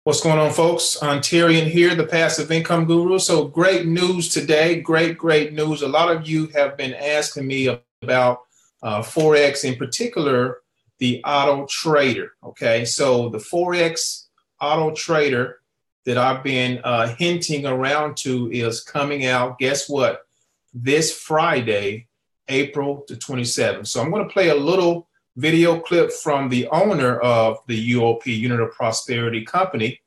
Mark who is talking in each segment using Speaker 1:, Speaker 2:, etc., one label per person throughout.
Speaker 1: What's going on, folks? Ontarian here, the passive income guru. So great news today. Great news. A lot of you have been asking me about Forex, in particular, the Auto Trader. Okay, so the Forex Auto Trader that I've been hinting around to is coming out, guess what? This Friday, April the 27th. So I'm going to play a little video clip from the owner of the UOP Unit of Prosperity company,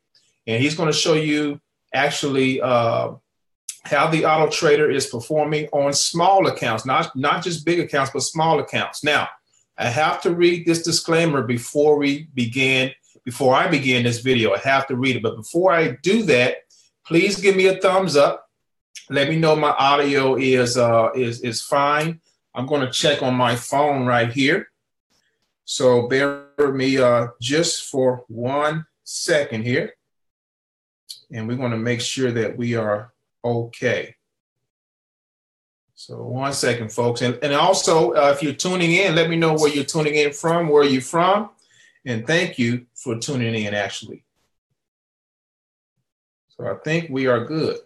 Speaker 1: and he's going to show you actually how the Auto Trader is performing on small accounts, not just big accounts, but small accounts. Now, I have to read this disclaimer before I begin this video. I have to read it, but before I do that, please give me a thumbs up. Let me know my audio is fine. I'm going to check on my phone right here. So bear with me just for 1 second here. And we're going to make sure that we are okay. So 1 second, folks. And also, if you're tuning in, let me know where you're tuning in from, where you're from. And thank you for tuning in, actually. So I think we are good.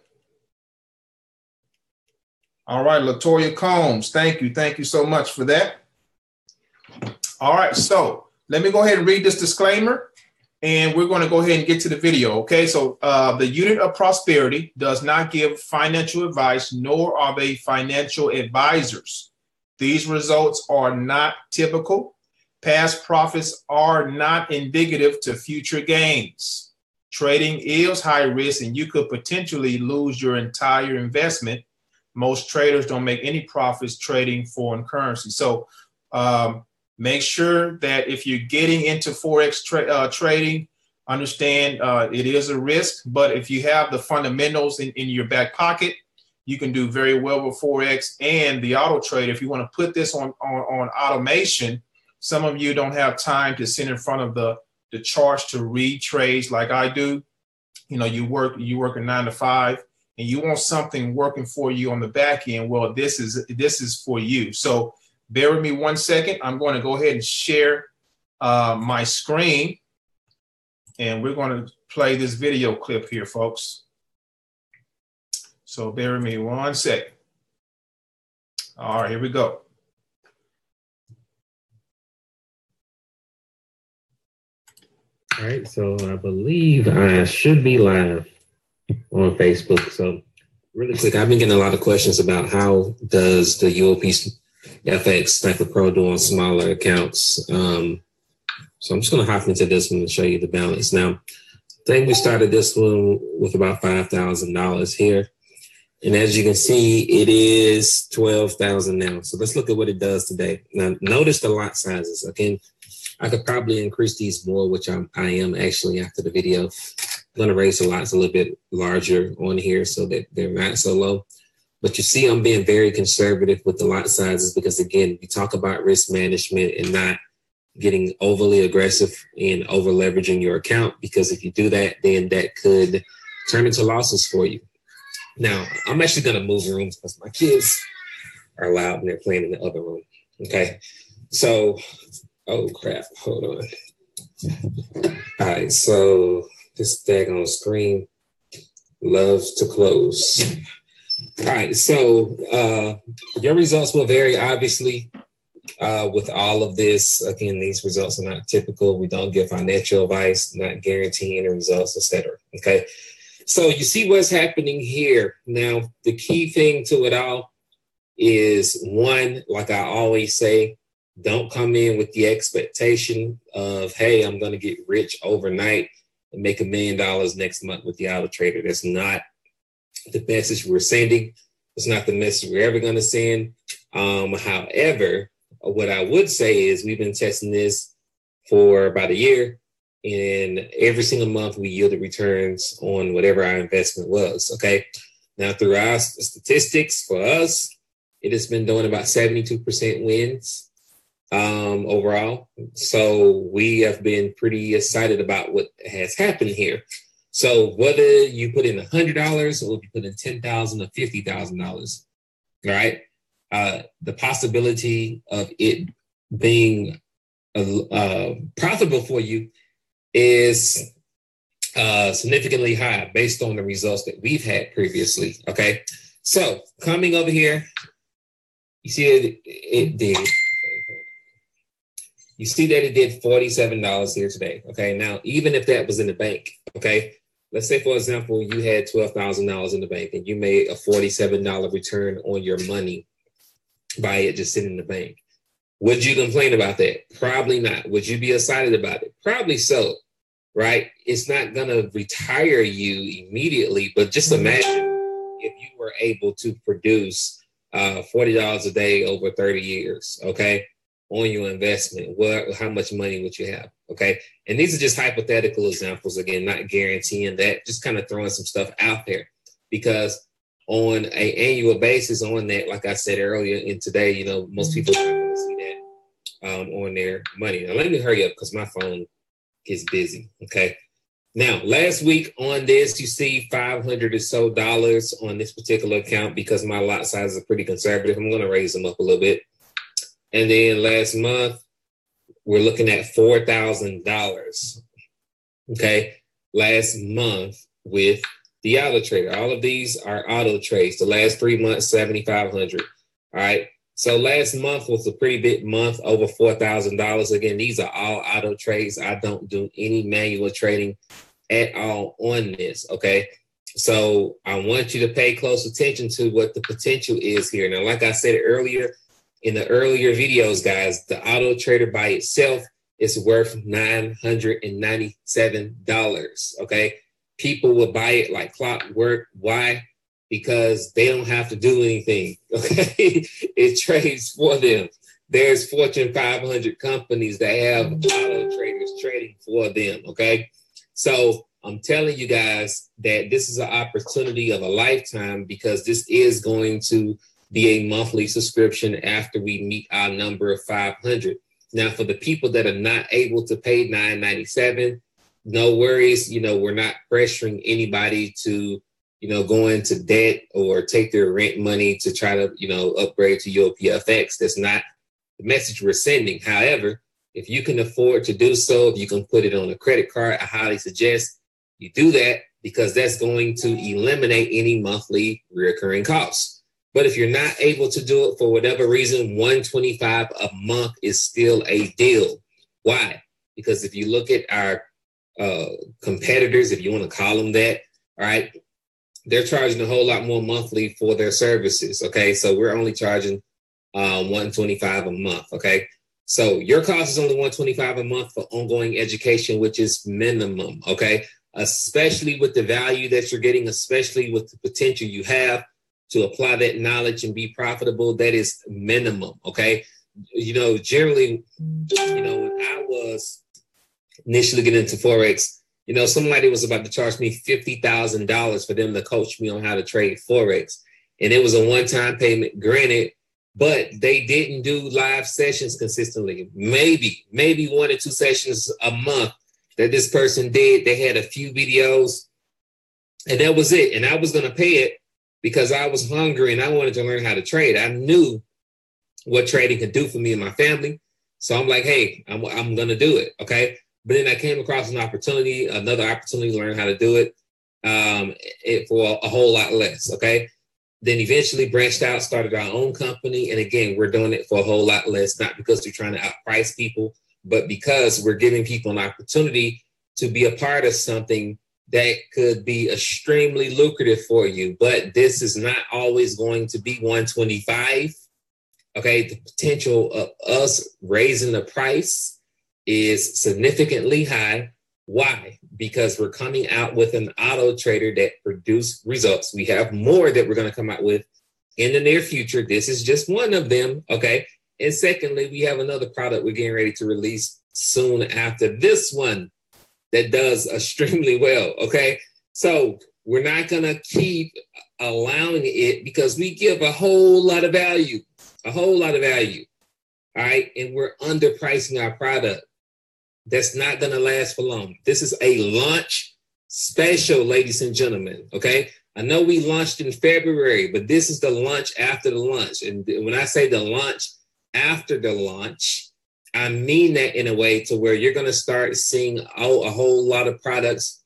Speaker 1: All right, Latoya Combs, thank you. Thank you so much for that. All right, so let me go ahead and read this disclaimer, and we're going to go ahead and get to the video, okay? So the Unit of Prosperity does not give financial advice, nor are they financial advisors. These results are not typical. Past profits are not indicative to future gains. Trading is high risk, and you could potentially lose your entire investment. Most traders don't make any profits trading foreign currency. So make sure that if you're getting into Forex trading, understand it is a risk, but if you have the fundamentals in your back pocket, you can do very well with Forex and the Auto Trader. If you want to put this on automation, some of you don't have time to sit in front of the charts to read trades like I do. You know, you work a 9 to 5. And you want something working for you on the back end. Well, this is for you. So bear with me 1 second. I'm going to go ahead and share my screen, and we're going to play this video clip here, folks. So bear with me 1 second. All right, here we go.
Speaker 2: All right, so I believe I should be live on Facebook. So really quick, I've been getting a lot of questions about how does the UOP FX Sniper Pro do on smaller accounts. So I'm just going to hop into this one and show you the balance. Now, I think we started this one with about $5,000 here. And as you can see, it is $12,000 now. So let's look at what it does today. Now, notice the lot sizes. Again, I could probably increase these more, which I am actually after the video. I'm going to raise the lots a little bit larger on here so that they're not so low. But you see, I'm being very conservative with the lot sizes because, again, we talk about risk management and not getting overly aggressive and over leveraging your account, because if you do that, then that could turn into losses for you. Now, I'm actually going to move rooms because my kids are loud and they're playing in the other room. Okay. So, oh crap, hold on. All right, so this daggone screen loves to close. All right, so your results will vary, obviously, with all of this. Again, these results are not typical. We don't give financial advice, not guaranteeing the results, etc. Okay, so you see what's happening here. Now, the key thing to it all is, one, like I always say, don't come in with the expectation of, hey, I'm going to get rich overnight and make $1 million next month with the Auto Trader. That's not the message we're sending. It's not the message we're ever going to send. However, what I would say is we've been testing this for about a year, and every single month we yielded returns on whatever our investment was. Okay. Now, through our statistics for us, it has been doing about 72% wins overall. So we have been pretty excited about what has happened here. So whether you put in $100 or if you put in $10,000 or $50,000, right? The possibility of it being profitable for you is significantly high based on the results that we've had previously. Okay, so coming over here, you see it did. Okay. You see that it did $47 here today. Okay, now even if that was in the bank, okay, let's say for example you had $12,000 in the bank and you made a $47 return on your money by it just sitting in the bank. Would you complain about that? Probably not. Would you be excited about it? Probably so. Right? It's not going to retire you immediately, but just imagine if you were able to produce $40 a day over 30 years, okay, on your investment. How much money would you have? Okay. And these are just hypothetical examples. Again, not guaranteeing that, just kind of throwing some stuff out there, because on an annual basis on that, like I said earlier, and today, you know, most people are not going to see that on their money. Now, let me hurry up because my phone is busy. Okay. Now, last week on this, you see $500 or so on this particular account because my lot size is pretty conservative. I'm going to raise them up a little bit. And then last month, we're looking at $4,000. Okay. Last month with the Auto Trader. All of these are auto trades. The last 3 months, $7,500. All right. So last month was a pretty big month, over $4,000. Again, these are all auto trades. I don't do any manual trading at all on this, okay? So I want you to pay close attention to what the potential is here. Now, like I said earlier, in the earlier videos, guys, the Auto Trader by itself is worth $997, okay? People will buy it like clockwork. Why? Because they don't have to do anything, okay? It trades for them. There's Fortune 500 companies that have auto traders trading for them, okay? So I'm telling you guys that this is an opportunity of a lifetime, because this is going to be a monthly subscription after we meet our number of 500. Now, for the people that are not able to pay $997, no worries. You know, we're not pressuring anybody to, you know, go into debt or take their rent money to try to, you know, upgrade to UOP FX. That's not the message we're sending. However, if you can afford to do so, if you can put it on a credit card, I highly suggest you do that, because that's going to eliminate any monthly recurring costs. But if you're not able to do it for whatever reason, $125 a month is still a deal. Why? Because if you look at our competitors, if you want to call them that, all right, they're charging a whole lot more monthly for their services. Okay, so we're only charging $125 a month. Okay, so your cost is only $125 a month for ongoing education, which is minimum. Okay, especially with the value that you're getting, especially with the potential you have to apply that knowledge and be profitable. That is minimum. Okay, you know, generally, you know, when I was initially getting into Forex, you know, somebody was about to charge me $50,000 for them to coach me on how to trade Forex. And it was a one-time payment, granted, but they didn't do live sessions consistently. Maybe 1 or 2 sessions a month that this person did. They had a few videos and that was it. And I was going to pay it because I was hungry and I wanted to learn how to trade. I knew what trading could do for me and my family. So I'm like, hey, I'm going to do it. Okay. But then I came across another opportunity to learn how to do it, for a whole lot less, okay? Then eventually branched out, started our own company. And again, we're doing it for a whole lot less, not because we're trying to outprice people, but because we're giving people an opportunity to be a part of something that could be extremely lucrative for you. But this is not always going to be $125, okay? The potential of us raising the price is significantly high. Why? Because we're coming out with an auto trader that produce results. We have more that we're going to come out with in the near future. This is just one of them. Okay. And secondly, we have another product we're getting ready to release soon after this one that does extremely well. Okay. So we're not going to keep allowing it because we give a whole lot of value. All right. And we're underpricing our product. That's not going to last for long. This is a launch special, ladies and gentlemen. Okay. I know we launched in February, but this is the launch after the launch. And when I say the launch after the launch, I mean that in a way to where you're going to start seeing a whole lot of products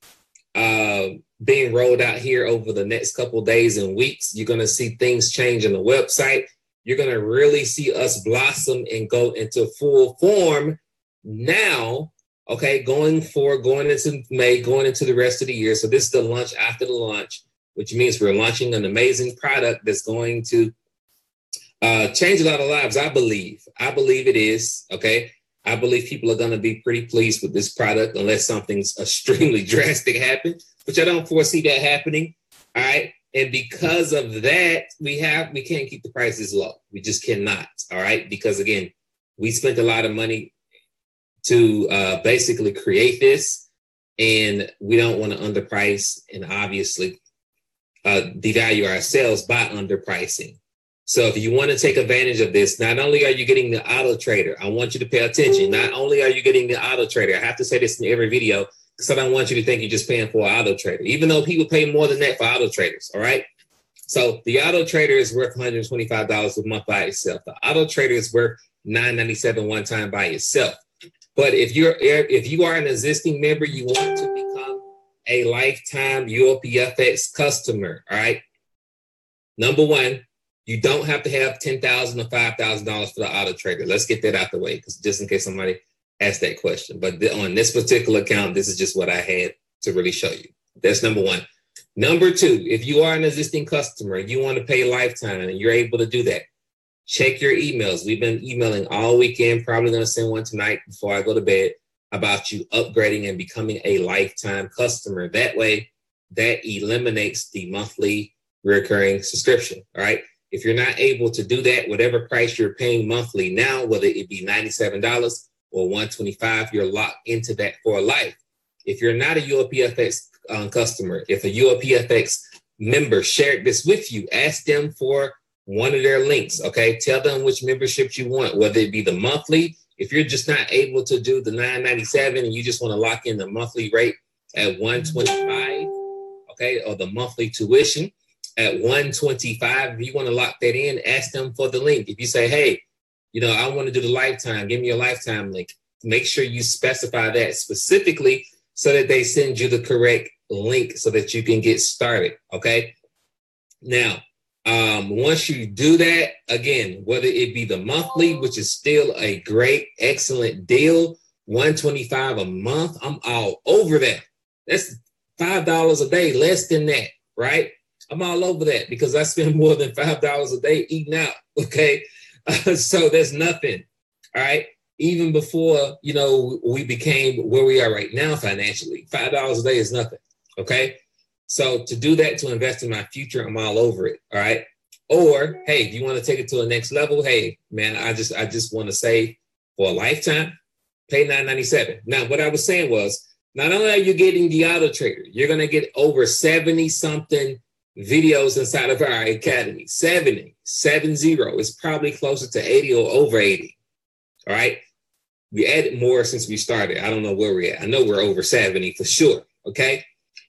Speaker 2: being rolled out here over the next couple of days and weeks. You're going to see things change on the website. You're going to really see us blossom and go into full form now. Okay, going into May, going into the rest of the year. So this is the launch after the launch, which means we're launching an amazing product that's going to change a lot of lives. I believe it is. Okay. I believe people are going to be pretty pleased with this product unless something's extremely drastic happens, which I don't foresee that happening. All right. And because of that, we can't keep the prices low. We just cannot. All right. Because again, we spent a lot of money to basically create this, and we don't want to underprice and obviously devalue ourselves by underpricing. So if you want to take advantage of this, not only are you getting the Auto Trader, I want you to pay attention. Not only are you getting the Auto Trader, I have to say this in every video because I don't want you to think you're just paying for an Auto Trader, even though people pay more than that for Auto Traders. All right. So the Auto Trader is worth $125 a month by itself. The Auto Trader is worth $997 one time by itself. But if you are an existing member, you want to become a lifetime UOP FX customer. All right. Number one, you don't have to have $10,000 or $5,000 for the Auto Trader. Let's get that out the way, because just in case somebody asked that question. But on this particular account, this is just what I had to really show you. That's number one. Number two, if you are an existing customer, you want to pay lifetime and you're able to do that, check your emails. We've been emailing all weekend, probably going to send one tonight before I go to bed about you upgrading and becoming a lifetime customer. That way, that eliminates the monthly recurring subscription. All right. If you're not able to do that, whatever price you're paying monthly now, whether it be $97 or $125, you're locked into that for life. If you're not a UOP FX customer, if a UOP FX member shared this with you, ask them for one of their links. Okay. Tell them which memberships you want, whether it be the monthly. If you're just not able to do the $997 and you just want to lock in the monthly rate at $125, okay, or the monthly tuition at $125, if you want to lock that in, ask them for the link. If you say, hey, I want to do the lifetime, give me a lifetime link, make sure you specify that specifically so that they send you the correct link so that you can get started. Okay. Now, once you do that, again, whether it be the monthly, which is still a great, excellent deal, $125 a month, I'm all over that. That's $5 a day, less than that, right? I'm all over that because I spend more than $5 a day eating out. Okay. So that's nothing. All right. Even before, we became where we are right now financially, $5 a day is nothing. Okay. So to do that, to invest in my future, I'm all over it. All right. Or, hey, if you want to take it to the next level, hey, man, I just want to save for a lifetime, pay $997. Now, what I was saying was, not only are you getting the Auto Trader, you're going to get over 70 something videos inside of our academy. 70. It's probably closer to 80 or over 80. All right. We added more since we started. I don't know where we're at. I know we're over 70 for sure. Okay.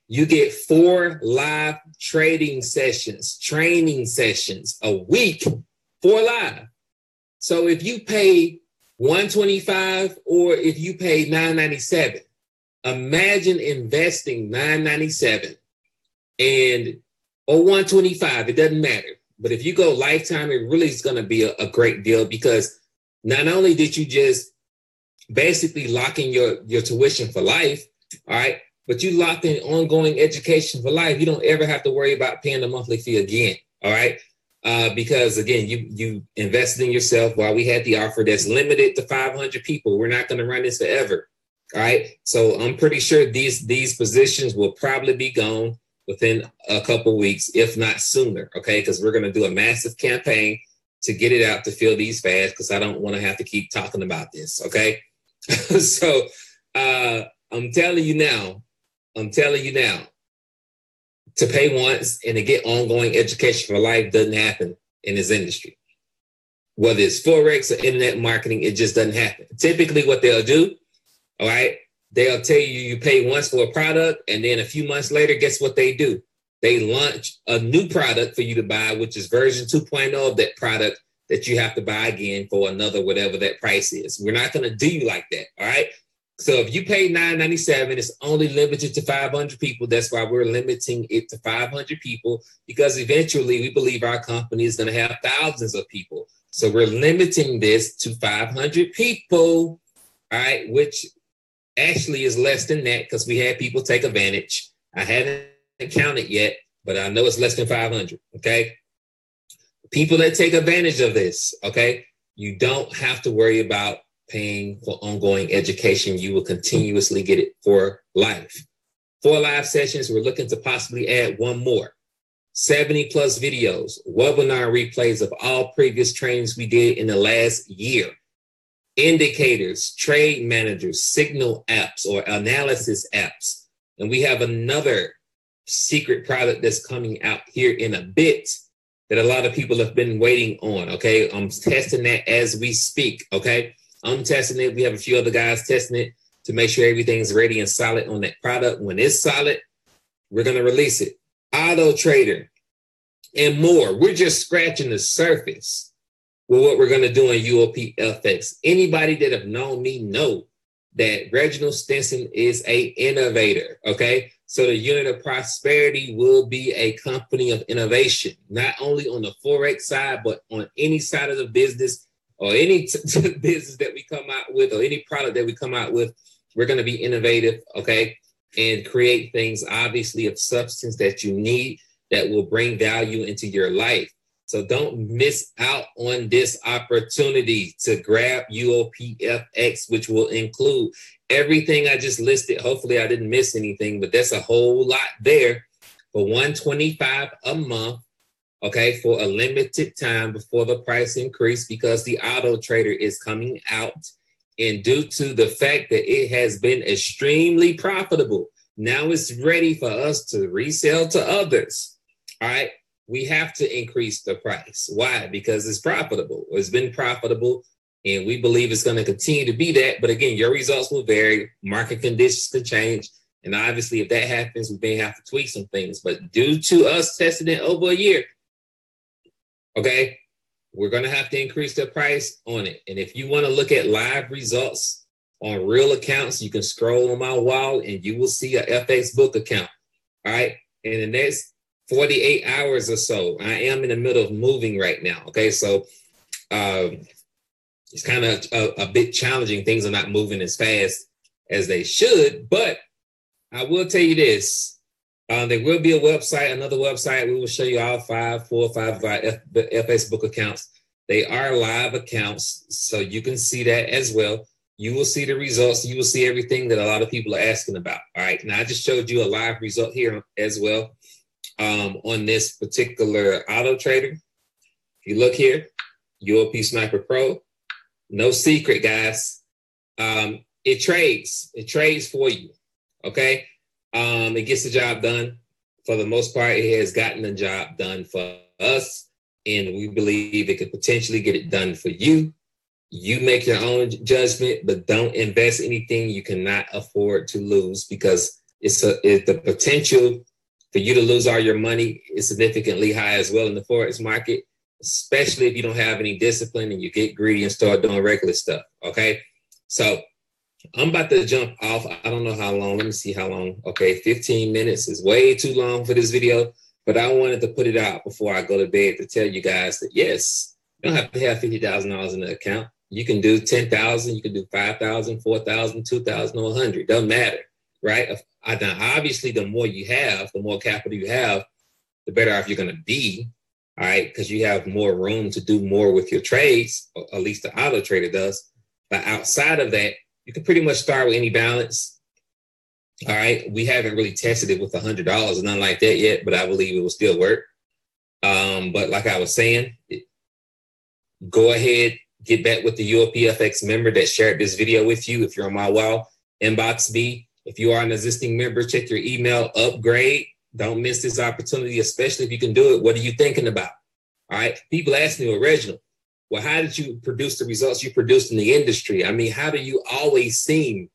Speaker 2: You get 4 live training sessions a week, 4 live. So if you pay $125 or if you pay $997, imagine investing $997 or $125. It doesn't matter. But if you go lifetime, it really is going to be a great deal, because not only did you just basically lock in your tuition for life, all right, but you locked in ongoing education for life. You don't ever have to worry about paying the monthly fee again. All right. Because again, you invested in yourself while we had the offer that's limited to 500 people. We're not going to run this forever. All right. So I'm pretty sure these positions will probably be gone within a couple weeks, if not sooner. Okay. Because we're going to do a massive campaign to get it out to fill these fast, because I don't want to have to keep talking about this. Okay. So I'm telling you now, to pay once and to get ongoing education for life doesn't happen in this industry. Whether it's Forex or internet marketing, it just doesn't happen. Typically what they'll do, all right, they'll tell you pay once for a product, and then a few months later, guess what they do? They launch a new product for you to buy, which is version 2.0 of that product that you have to buy again for another whatever that price is. We're not going to do you like that, all right? So if you pay $9.97, it's only limited to 500 people. That's why we're limiting it to 500 people, because eventually we believe our company is going to have thousands of people. So we're limiting this to 500 people, all right, which actually is less than that because we had people take advantage. I haven't counted yet, but I know it's less than 500, okay? People that take advantage of this, okay, you don't have to worry about paying for ongoing education. You will continuously get it for life. 4 live sessions. We're looking to possibly add 1 more. 70 plus videos, webinar replays of all previous trainings we did in the last year. Indicators, trade managers, signal apps or analysis apps. And we have another secret product that's coming out here in a bit that a lot of people have been waiting on, okay? I'm testing that as we speak, okay? I'm testing it. We have a few other guys testing it to make sure everything's ready and solid on that product. When it's solid, we're going to release it. Auto Trader and more. We're just scratching the surface with what we're going to do in UOP FX. Anybody that have known me know that Reginald Stinson is a innovator, okay? So the unit of prosperity will be a company of innovation, not only on the Forex side, but on any side of the business or any business that we come out with or any product that we come out with. We're going to be innovative, okay, and create things obviously of substance that you need that will bring value into your life. So don't miss out on this opportunity to grab UOP FX, which will include everything I just listed. Hopefully I didn't miss anything, but that's a whole lot there for $125 a month, okay, for a limited time before the price increase, because the Auto Trader is coming out. And due to the fact that it has been extremely profitable, now it's ready for us to resell to others. All right. We have to increase the price. Why? Because it's profitable. It's been profitable, and we believe it's going to continue to be that. But again, your results will vary. Market conditions can change. And obviously, if that happens, we may have to tweak some things. But due to us testing it over a year, okay, we're going to have to increase the price on it. And if you want to look at live results on real accounts, you can scroll on my wall and you will see a FX book account. All right. In the next 48 hours or so, I am in the middle of moving right now. Okay. So it's kind of a bit challenging. Things are not moving as fast as they should. But I will tell you this. There will be a website, another website. We will show you all 4 or 5 of our FX book accounts. They are live accounts, so you can see that as well. You will see the results. You will see everything that a lot of people are asking about. All right. Now, I just showed you a live result here as well on this particular Auto Trader. If you look here, UOP Sniper Pro, no secret, guys. It trades for you. Okay. It gets the job done. For the most part, it has gotten the job done for us, and we believe it could potentially get it done for you. You make your own judgment, but don't invest anything you cannot afford to lose, because the potential for you to lose all your money is significantly high as well in the Forex market, especially if you don't have any discipline and you get greedy and start doing regular stuff. Okay, so I'm about to jump off. I don't know how long. Let me see how long. Okay, 15 minutes is way too long for this video, but I wanted to put it out before I go to bed to tell you guys that, yes, you don't have to have $50,000 in the account. You can do 10,000, you can do 5,000, 4,000, 2,000, or 100. Doesn't matter, right? Now, obviously, the more you have, the more capital you have, the better off you're going to be, all right? Because you have more room to do more with your trades, or at least the Auto Trader does. But outside of that, you can pretty much start with any balance. All right. We haven't really tested it with $100 or nothing like that yet, but I believe it will still work. But like I was saying, go ahead, get back with the UOP FX member that shared this video with you. If you're on my wall, inbox me. If you are an existing member, check your email, upgrade. Don't miss this opportunity, especially if you can do it. What are you thinking about? All right. People ask me, well, Reginald, well, how did you produce the results you produced in the industry? I mean, how do you always seem,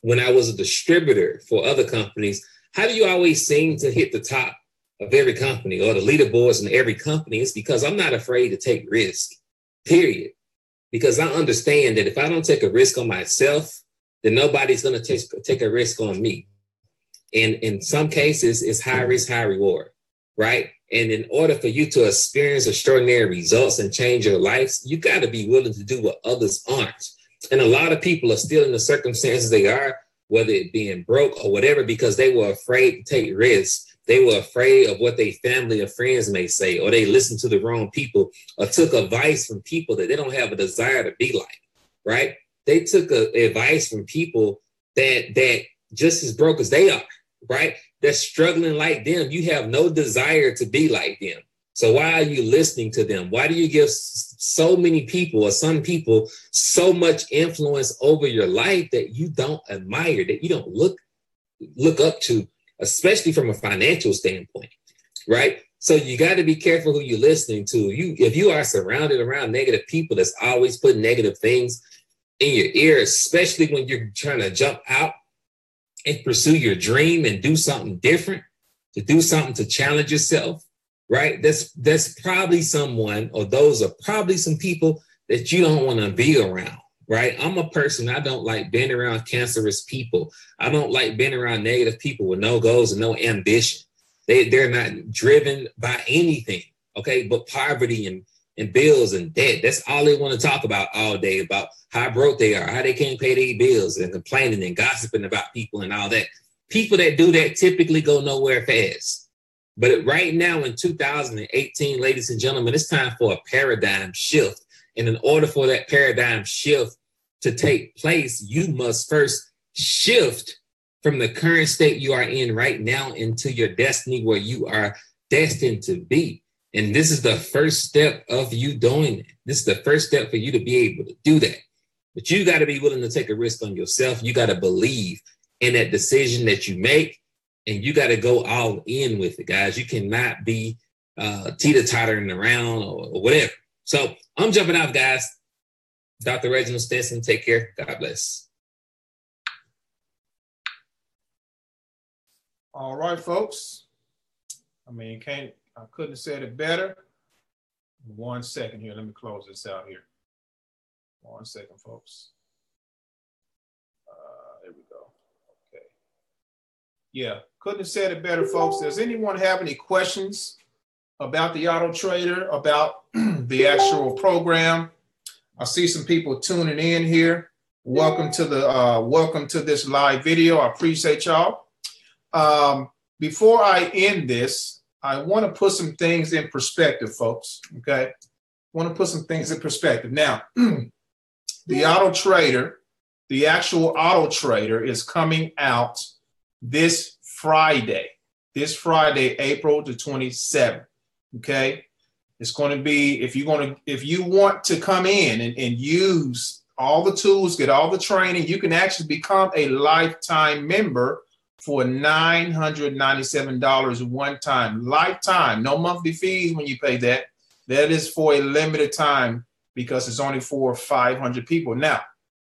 Speaker 2: when I was a distributor for other companies, how do you always seem to hit the top of every company or the leaderboards in every company? It's because I'm not afraid to take risk, period. Because I understand that if I don't take a risk on myself, then nobody's going to take a risk on me. And in some cases, it's high risk, high reward, right? And in order for you to experience extraordinary results and change your life, you got to be willing to do what others aren't. And a lot of people are still in the circumstances they are, whether it being broke or whatever, because they were afraid to take risks. They were afraid of what their family or friends may say, or they listened to the wrong people, or took advice from people that they don't have a desire to be like, right? They took advice from people that just as broke as they are, right? They're struggling like them. You have no desire to be like them. So why are you listening to them? Why do you give so many people or some people so much influence over your life that you don't admire, that you don't look up to, especially from a financial standpoint, right? So you got to be careful who you're listening to. If you are surrounded around negative people that's always putting negative things in your ear, especially when you're trying to jump out and pursue your dream and do something different, to do something to challenge yourself, right? That's probably someone, or those are probably some people that you don't want to be around, right? I'm a person, I don't like being around cancerous people. I don't like being around negative people with no goals and no ambition. They're not driven by anything, okay, but poverty and bills and debt. That's all they want to talk about all day, about how broke they are, how they can't pay their bills, and complaining and gossiping about people and all that. People that do that typically go nowhere fast. But right now in 2018, ladies and gentlemen, it's time for a paradigm shift. And in order for that paradigm shift to take place, you must first shift from the current state you are in right now into your destiny, where you are destined to be. And this is the first step of you doing it. This is the first step for you to be able to do that. But you got to be willing to take a risk on yourself. You got to believe in that decision that you make, and you got to go all in with it, guys. You cannot be teeter-tottering around or whatever. So I'm jumping off, guys. Dr. Reginald Stinson, take care. God bless.
Speaker 1: All right, folks. I couldn't have said it better. 1 second here. Let me close this out here. 1 second, folks. There we go. Okay. Yeah, couldn't have said it better, folks. Does anyone have any questions about the Auto Trader, about the actual program? I see some people tuning in here. Welcome to this live video. I appreciate y'all. Before I end this, I want to put some things in perspective, folks. Okay, I want to put some things in perspective. Now, the Auto Trader, the actual Auto Trader, is coming out this Friday, April the 27th. Okay, it's going to be, if you want to come in and use all the tools, get all the training, you can actually become a lifetime member for $997 one time, lifetime, no monthly fees when you pay that. That is for a limited time because it's only for 500 people. Now,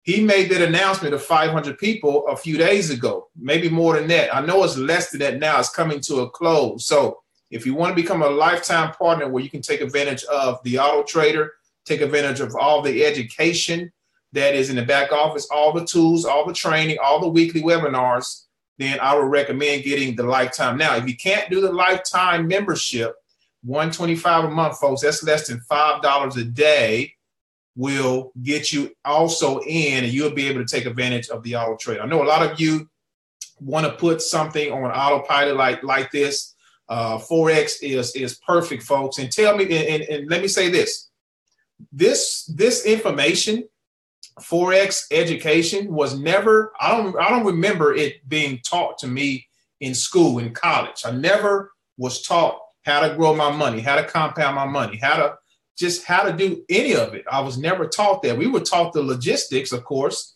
Speaker 1: he made that announcement of 500 people a few days ago, maybe more than that. I know it's less than that now. It's coming to a close. So if you want to become a lifetime partner where you can take advantage of the Auto Trader, take advantage of all the education that is in the back office, all the tools, all the training, all the weekly webinars, then I would recommend getting the lifetime. Now, if you can't do the lifetime membership, $125 a month, folks, that's less than $5 a day, will get you also in, and you'll be able to take advantage of the Auto Trader. I know a lot of you want to put something on autopilot like this. Forex is perfect, folks. And tell me, and let me say this information, Forex education, was never, I don't remember it being taught to me in school, in college. I never was taught how to grow my money, how to compound my money, how to do any of it. I was never taught that. We were taught the logistics, of course,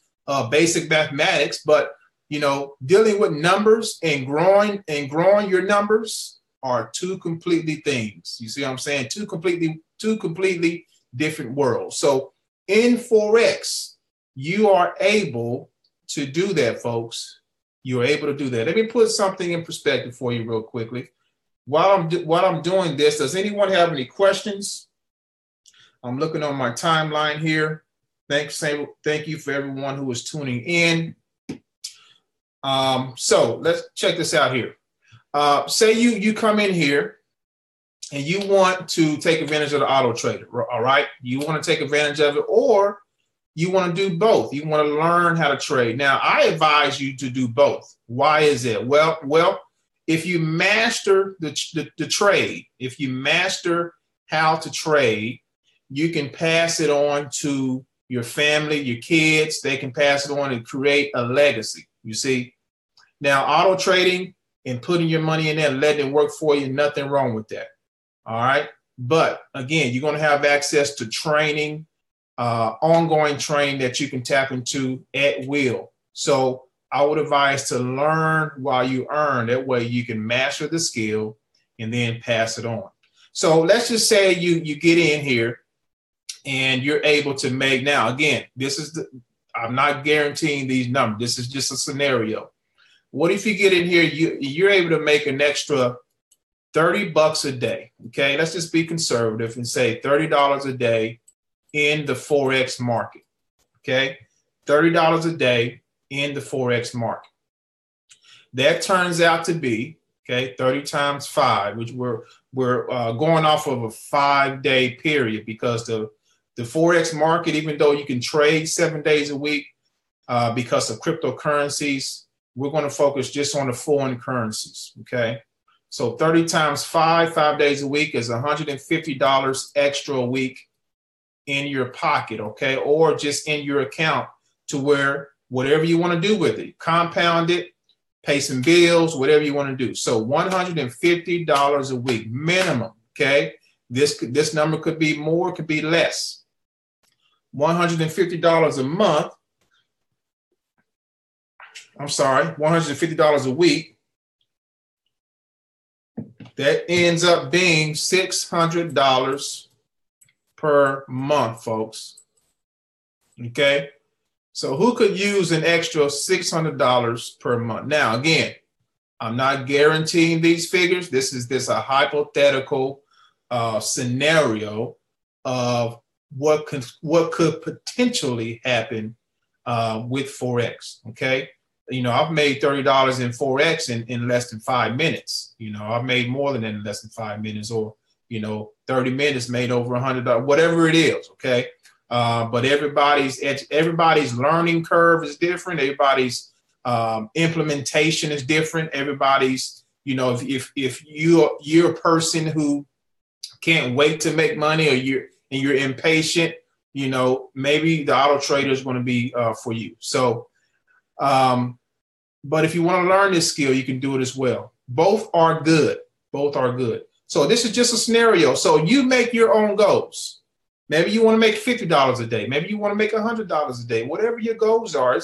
Speaker 1: basic mathematics, but dealing with numbers and growing your numbers are two completely things. You see what I'm saying? Two completely different worlds. So in Forex, you are able to do that, folks. You're able to do that. Let me put something in perspective for you real quickly. While I'm doing this, does anyone have any questions? I'm looking on my timeline here. Thank you for everyone who is tuning in. So let's check this out here. Say you come in here and you want to take advantage of the auto trader. All right. You want to take advantage of it, or you want to do both. You want to learn how to trade. Now, I advise you to do both. Why is it? Well, if you master the trade, if you master how to trade, you can pass it on to your family, your kids. They can pass it on and create a legacy. You see? Now, auto trading and putting your money in there and letting it work for you, nothing wrong with that. All right. But again, you're going to have access to training, ongoing training that you can tap into at will. So I would advise to learn while you earn. That way you can master the skill and then pass it on. So let's just say you get in here and you're able to make, now again, I'm not guaranteeing these numbers. This is just a scenario. What if you get in here, you're able to make an extra $30 a day? Okay, let's just be conservative and say $30 a day in the Forex market. Okay, $30 a day in the Forex market. That turns out to be, okay, 30 times 5, which we're going off of a 5-day period, because the Forex market, even though you can trade 7 days a week because of cryptocurrencies, we're going to focus just on the foreign currencies. Okay, so 30 times 5 days a week is $150 extra a week in your pocket. Okay, or just in your account, to where whatever you want to do with it, compound it, pay some bills, whatever you want to do. So $150 a week minimum. Okay, this number could be more, could be less. $150 a month. I'm sorry, $150 a week. That ends up being $600 per month, folks. Okay, so who could use an extra $600 per month? Now, again, I'm not guaranteeing these figures. This is a hypothetical scenario of what could potentially happen with Forex. Okay. You know, I've made $30 in Forex in less than 5 minutes. You know, I've made more than that in less than 5 minutes, or, you know, 30 minutes made over $100, whatever it is. Okay. But everybody's learning curve is different. Everybody's implementation is different. Everybody's, you know, if you're a person who can't wait to make money, or you're impatient, you know, maybe the auto trader is going to be for you. So, but if you want to learn this skill, you can do it as well. Both are good. Both are good. So this is just a scenario. So you make your own goals. Maybe you want to make $50 a day. Maybe you want to make $100 a day. Whatever your goals are,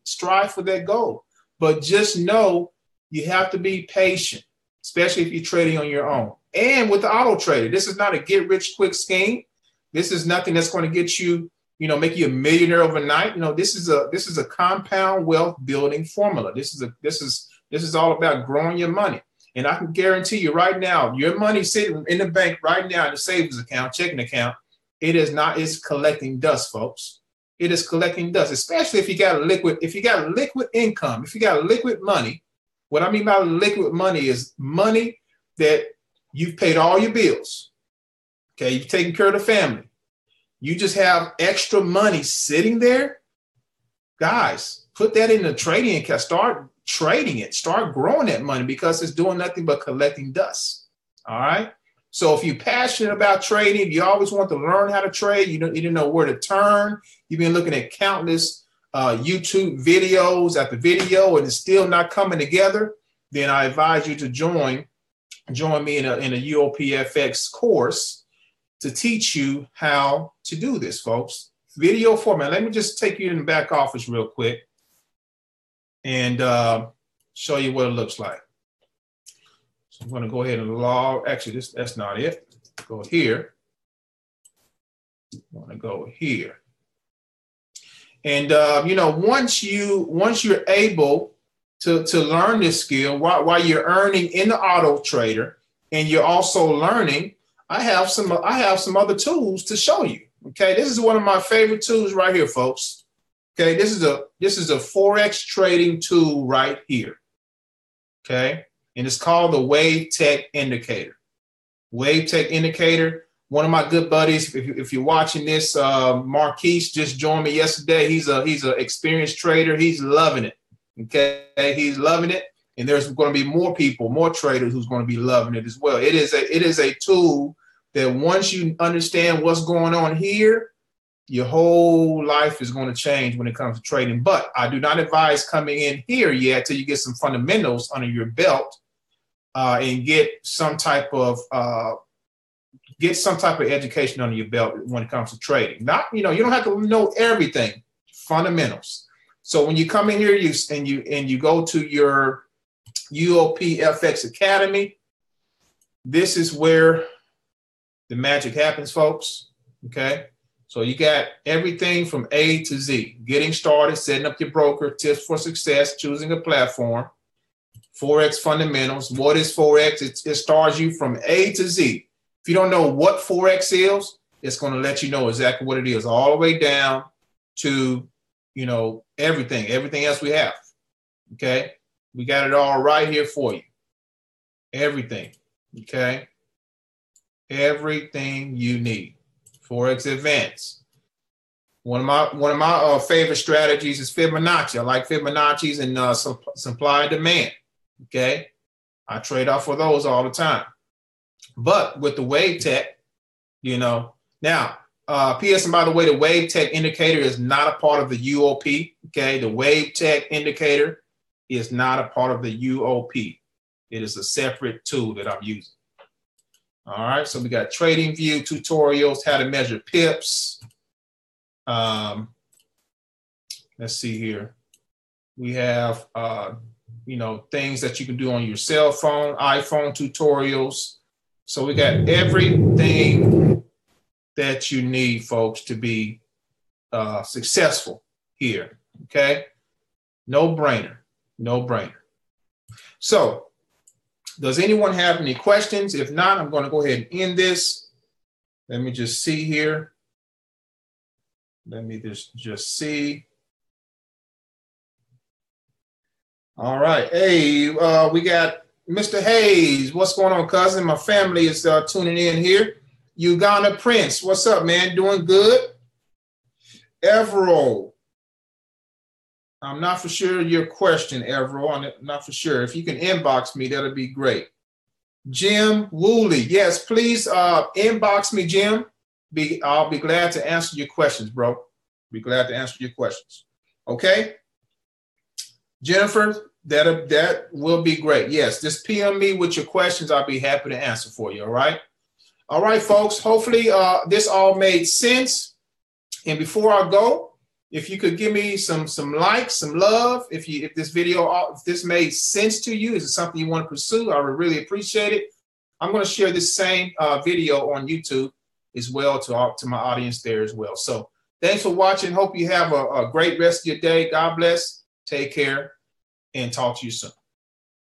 Speaker 1: strive for that goal. But just know you have to be patient, especially if you're trading on your own. And with the auto trader, this is not a get-rich-quick scheme. This is nothing that's going to get you, you know, make you a millionaire overnight. You know, this is a compound wealth building formula. This is all about growing your money. And I can guarantee you right now, your money sitting in the bank right now in the savings account, checking account, it's collecting dust, folks. It is collecting dust, especially if you got liquid income, if you got liquid money. What I mean by liquid money is money that you've paid all your bills. Okay, you've taken care of the family. You just have extra money sitting there. Guys, put that in the trading account. Start trading it. Start growing that money, because it's doing nothing but collecting dust. All right. So if you're passionate about trading, you always want to learn how to trade, you don't know where to turn, you've been looking at countless YouTube videos after video and it's still not coming together, then I advise you to join me in a UOP FX course to teach you how to do this, folks. Video format. Let me just take you in the back office real quick and show you what it looks like. So I'm going to go ahead and log. Actually, that's not it. Go here. I want to go here. And you know, once you're able to learn this skill while you're earning in the auto trader, and you're also learning, I have some other tools to show you. Okay, this is one of my favorite tools right here, folks. Okay, this is a Forex trading tool right here. Okay, and it's called the Wave Tech Indicator. Wave Tech Indicator. One of my good buddies, if you're watching this, Marquise just joined me yesterday. He's an experienced trader. He's loving it. Okay, he's loving it, and there's going to be more people, more traders who's going to be loving it as well. It is a tool that once you understand what's going on here, your whole life is going to change when it comes to trading. But I do not advise coming in here yet till you get some fundamentals under your belt and get some type of education under your belt when it comes to trading. Not, you don't have to know everything. Fundamentals. So when you come in here, you go to your UOP FX Academy. This is where the magic happens, folks. Okay. So you got everything from A to Z, getting started, setting up your broker, tips for success, choosing a platform, Forex fundamentals. What is Forex? It starts you from A to Z. If you don't know what Forex is, it's going to let you know exactly what it is, all the way down to, everything else we have. Okay. We got it all right here for you. Everything. Okay. Everything you need. Forex Advance. One of my favorite strategies is Fibonacci. I like Fibonacci's and supply and demand. Okay, I trade off for those all the time. But with the Wave Tech, now, P.S. and by the way, the Wave Tech Indicator is not a part of the UOP. Okay, the Wave Tech Indicator is not a part of the UOP. It is a separate tool that I'm using. All right, so we got trading view tutorials, how to measure pips. Let's see here. We have, things that you can do on your cell phone, iPhone tutorials. So we got everything that you need, folks, to be successful here. Okay, no brainer, no brainer. So, does anyone have any questions? If not, I'm going to go ahead and end this. Let me just see here. Let me just see. All right. Hey, we got Mr. Hayes. What's going on, cousin? My family is tuning in here. Uganda Prince. What's up, man? Doing good? Evero. I'm not for sure your question, Evero. I'm not for sure. If you can inbox me, that'll be great. Jim Woolley. Yes, please inbox me, Jim. I'll be glad to answer your questions, bro. Be glad to answer your questions. Okay? Jennifer, that will be great. Yes, just PM me with your questions. I'll be happy to answer for you, all right? All right, folks. Hopefully this all made sense. And before I go, if you could give me some likes, some love, if this made sense to you, is it something you want to pursue? I would really appreciate it. I'm going to share this same video on YouTube as well to my audience there as well. So thanks for watching. Hope you have a great rest of your day. God bless. Take care and talk to you soon.